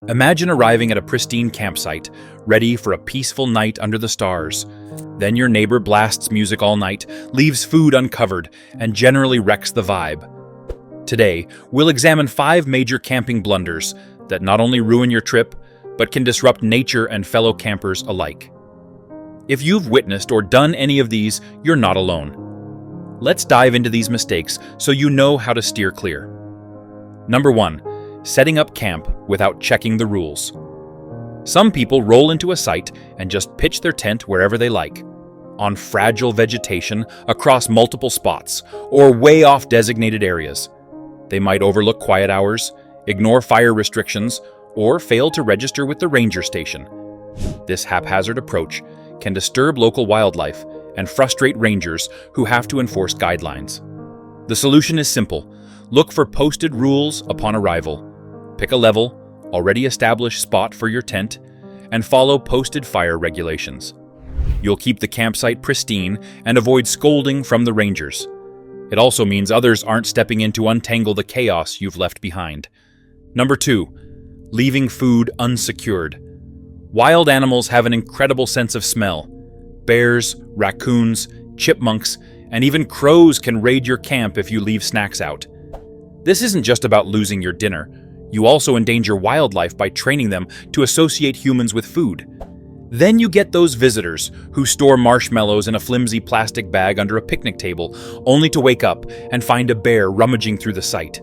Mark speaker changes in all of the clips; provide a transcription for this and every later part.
Speaker 1: Imagine arriving at a pristine campsite, ready for a peaceful night under the stars. Then your neighbor blasts music all night, leaves food uncovered, and generally wrecks the vibe. Today, we'll examine 5 major camping blunders that not only ruin your trip, but can disrupt nature and fellow campers alike. If you've witnessed or done any of these, you're not alone. Let's dive into these mistakes so you know how to steer clear. Number 1. Setting up camp without checking the rules. Some people roll into a site and just pitch their tent wherever they like, on fragile vegetation across multiple spots, or way off designated areas. They might overlook quiet hours, ignore fire restrictions, or fail to register with the ranger station. This haphazard approach can disturb local wildlife and frustrate rangers who have to enforce guidelines. The solution is simple. Look for posted rules upon arrival. Pick a level, already established spot for your tent, and follow posted fire regulations. You'll keep the campsite pristine and avoid scolding from the rangers. It also means others aren't stepping in to untangle the chaos you've left behind. Number 2. Leaving food unsecured. Wild animals have an incredible sense of smell. Bears, raccoons, chipmunks, and even crows can raid your camp if you leave snacks out. This isn't just about losing your dinner. You also endanger wildlife by training them to associate humans with food. Then you get those visitors who store marshmallows in a flimsy plastic bag under a picnic table, only to wake up and find a bear rummaging through the site.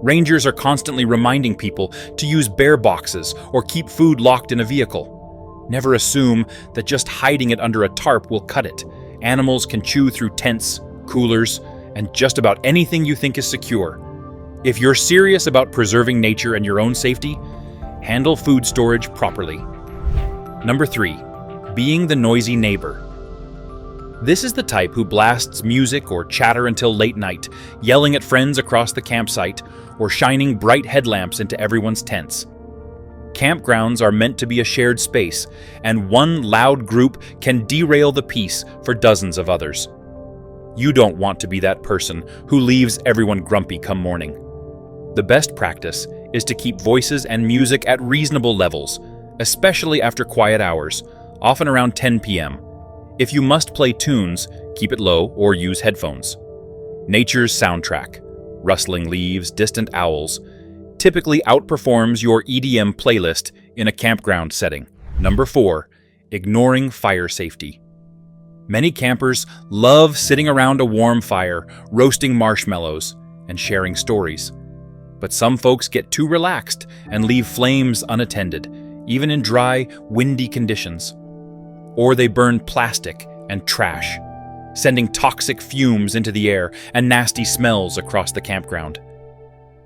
Speaker 1: Rangers are constantly reminding people to use bear boxes or keep food locked in a vehicle. Never assume that just hiding it under a tarp will cut it. Animals can chew through tents, coolers, and just about anything you think is secure. If you're serious about preserving nature and your own safety, handle food storage properly. Number 3. Being the noisy neighbor. This is the type who blasts music or chatter until late night, yelling at friends across the campsite, or shining bright headlamps into everyone's tents. Campgrounds are meant to be a shared space, and one loud group can derail the peace for dozens of others. You don't want to be that person who leaves everyone grumpy come morning. The best practice is to keep voices and music at reasonable levels, especially after quiet hours, often around 10 p.m. If you must play tunes, keep it low or use headphones. Nature's soundtrack, rustling leaves, distant owls, typically outperforms your EDM playlist in a campground setting. Number 4. Ignoring fire safety. Many campers love sitting around a warm fire, roasting marshmallows, and sharing stories. But some folks get too relaxed and leave flames unattended, even in dry, windy conditions. Or they burn plastic and trash, sending toxic fumes into the air and nasty smells across the campground.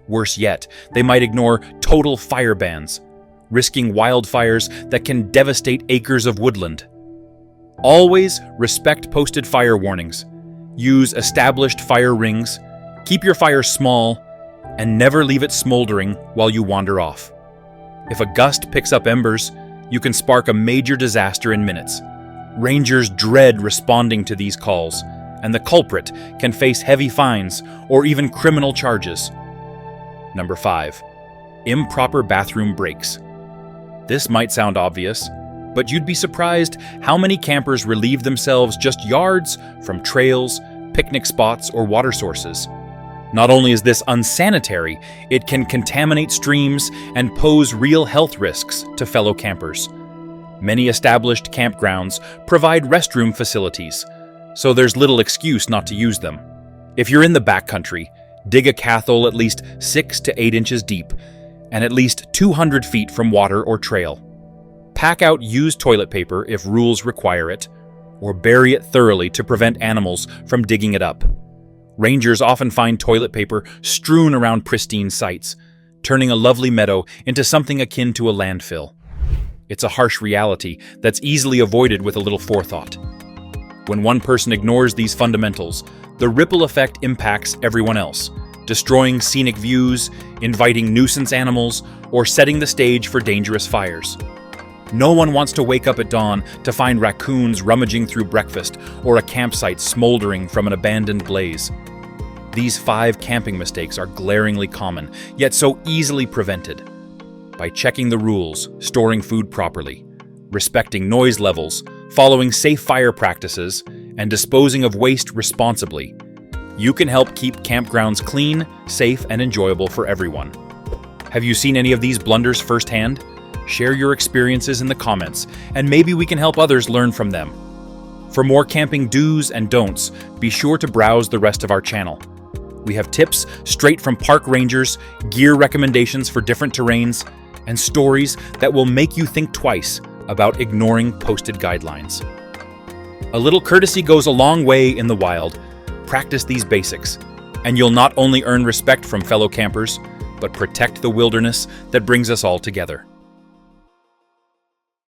Speaker 1: Worse yet, they might ignore total fire bans, risking wildfires that can devastate acres of woodland. Always respect posted fire warnings, use established fire rings, keep your fire small, and never leave it smoldering while you wander off. If a gust picks up embers, you can spark a major disaster in minutes. Rangers dread responding to these calls, and the culprit can face heavy fines or even criminal charges. Number 5. Improper bathroom breaks. This might sound obvious, but you'd be surprised how many campers relieve themselves just yards from trails, picnic spots, or water sources. Not only is this unsanitary, it can contaminate streams and pose real health risks to fellow campers. Many established campgrounds provide restroom facilities, so there's little excuse not to use them. If you're in the backcountry, dig a cathole at least 6 to 8 inches deep and at least 200 feet from water or trail. Pack out used toilet paper if rules require it, or bury it thoroughly to prevent animals from digging it up. Rangers often find toilet paper strewn around pristine sites, turning a lovely meadow into something akin to a landfill. It's a harsh reality that's easily avoided with a little forethought. When one person ignores these fundamentals, the ripple effect impacts everyone else, destroying scenic views, inviting nuisance animals, or setting the stage for dangerous fires. No one wants to wake up at dawn to find raccoons rummaging through breakfast or a campsite smoldering from an abandoned blaze. These 5 camping mistakes are glaringly common, yet so easily prevented. by checking the rules, storing food properly, respecting noise levels, following safe fire practices, and disposing of waste responsibly, you can help keep campgrounds clean, safe, and enjoyable for everyone. Have you seen any of these blunders firsthand? Share your experiences in the comments, and maybe we can help others learn from them. For more camping do's and don'ts, be sure to browse the rest of our channel. We have tips straight from park rangers, gear recommendations for different terrains, and stories that will make you think twice about ignoring posted guidelines. A little courtesy goes a long way in the wild. Practice these basics, and you'll not only earn respect from fellow campers, but protect the wilderness that brings us all together.